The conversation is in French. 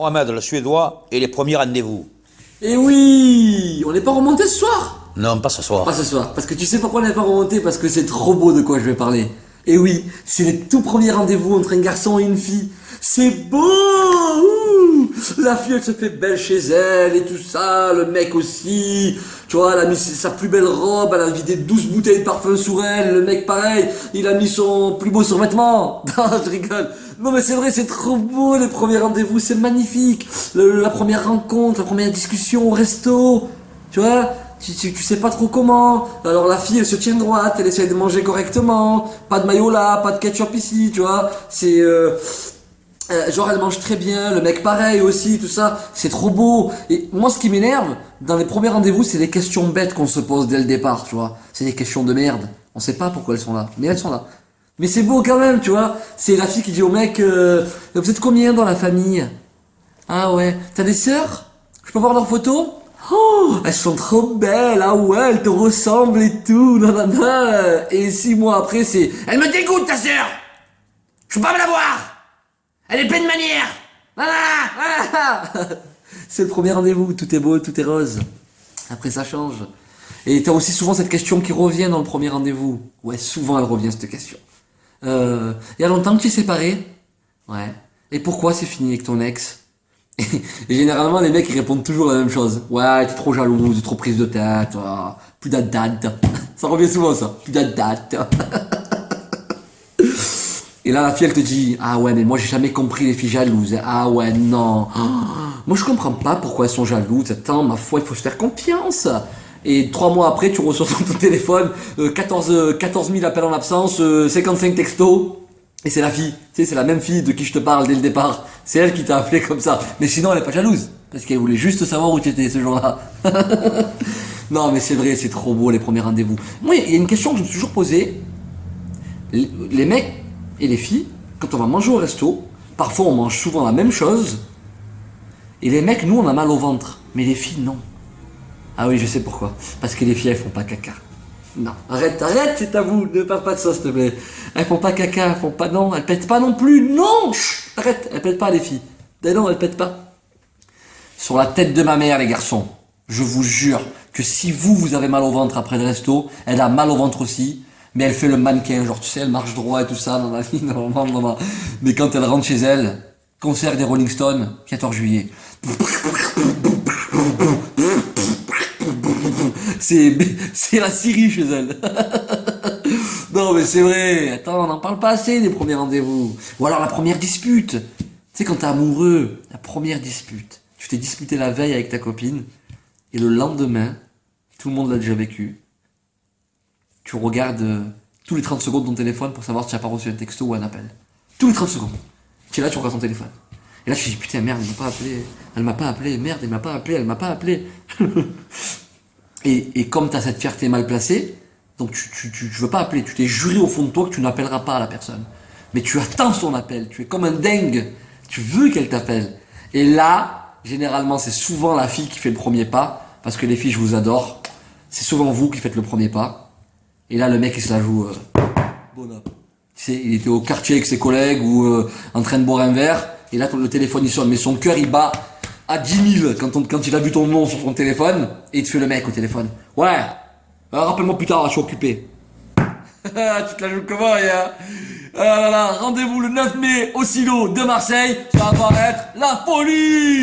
Mohamed, le Suédois, et les premiers rendez-vous. Eh oui, on n'est pas remonté ce soir? Non, pas ce soir. Pas ce soir, parce que tu sais pourquoi on n'est pas remonté? Parce que c'est trop beau de quoi je vais parler. Et oui, c'est les tout premiers rendez-vous entre un garçon et une fille. C'est beau! Ouh, la fille, elle se fait belle chez elle et tout ça, le mec aussi. Tu vois, elle a mis sa plus belle robe, elle a vidé 12 bouteilles de parfum sur elle. Le mec, pareil, il a mis son plus beau survêtement. Non, je rigole. Non, mais c'est vrai, c'est trop beau, les premiers rendez-vous, c'est magnifique. La première rencontre, la première discussion au resto. Tu vois? Tu sais pas trop comment. Alors la fille, elle se tient droite, elle essaie de manger correctement. Pas de maillot là, pas de ketchup ici, tu vois. C'est genre elle mange très bien, le mec pareil aussi, tout ça. C'est trop beau. Et moi, ce qui m'énerve dans les premiers rendez-vous, c'est les questions bêtes qu'on se pose dès le départ, tu vois. C'est des questions de merde. On sait pas pourquoi elles sont là, mais elles sont là. Mais c'est beau quand même, tu vois. C'est la fille qui dit au mec, vous êtes combien dans la famille? Ah ouais. T'as des sœurs? Je peux voir leurs photos? Oh, elles sont trop belles, ah ouais, elles te ressemblent et tout, nanana. Et 6 mois après, c'est, elle me dégoûte ta sœur! Je peux pas me la voir! Elle est pleine de manières! C'est le premier rendez-vous, tout est beau, tout est rose. Après ça change. Et t'as aussi souvent cette question qui revient dans le premier rendez-vous. Ouais, souvent elle revient cette question. Il y a longtemps que tu es séparé? Ouais. Et pourquoi c'est fini avec ton ex? Et généralement les mecs ils répondent toujours la même chose. Ouais, t'es trop jalouse, trop prise de tête, plus de date. Ça revient souvent ça, plus de date. Et là la fille elle te dit, ah ouais mais moi j'ai jamais compris les filles jalouses. Ah ouais non. Moi je comprends pas pourquoi elles sont jalouses. Attends, ma foi, il faut se faire confiance. Et 3 mois après tu reçois sur ton téléphone 14 000 appels en absence, 55 textos. Et c'est la fille, tu sais, c'est la même fille de qui je te parle dès le départ. C'est elle qui t'a appelé comme ça. Mais sinon, elle est pas jalouse. Parce qu'elle voulait juste savoir où tu étais ce jour-là. Non, mais c'est vrai, c'est trop beau les premiers rendez-vous. Moi, il y a une question que je me suis toujours posée. Les mecs et les filles, quand on va manger au resto, parfois on mange souvent la même chose. Et les mecs, nous, on a mal au ventre. Mais les filles, non. Ah oui, je sais pourquoi. Parce que les filles, elles font pas caca. Non, arrête, c'est à vous, ne parle pas de ça s'il te plaît. Elles font pas caca, elles font pas, non, elles pètent pas non plus, non, chut, arrête, elles pètent pas les filles. Non, elles pètent pas. Sur la tête de ma mère les garçons, je vous jure que si vous avez mal au ventre après le resto, elle a mal au ventre aussi, mais elle fait le mannequin, genre tu sais, elle marche droit et tout ça, non, mais quand elle rentre chez elle, concert des Rolling Stones, 14 juillet. C'est la Syrie chez elle. Non mais c'est vrai, attends, on n'en parle pas assez des premiers rendez-vous. Ou alors la première dispute. Tu sais quand t'es amoureux, la première dispute. Tu t'es disputé la veille avec ta copine, et le lendemain, tout le monde l'a déjà vécu. Tu regardes tous les 30 secondes ton téléphone pour savoir si tu n'as pas reçu un texto ou un appel. Tous les 30 secondes. Tu es là, tu regardes ton téléphone. Et là tu te dis putain merde, elle m'a pas appelé, merde, elle m'a pas appelé. Et comme t'as cette fierté mal placée, donc tu veux pas appeler, tu t'es juré au fond de toi que tu n'appelleras pas la personne. Mais tu attends son appel, tu es comme un dingue, tu veux qu'elle t'appelle. Et là, généralement c'est souvent la fille qui fait le premier pas, parce que les filles je vous adore, c'est souvent vous qui faites le premier pas. Et là le mec il se la joue bonhomme. Tu sais, il était au quartier avec ses collègues ou en train de boire un verre, et là le téléphone il sonne, mais son cœur il bat à 10 000 quand il a vu ton nom sur son téléphone, et il te fait le mec au téléphone. Ouais, rappelle-moi plus tard, je suis occupé. Tu te la joues comment, ya? Ah là là, rendez-vous le 9 mai au Silo de Marseille, ça va être la folie!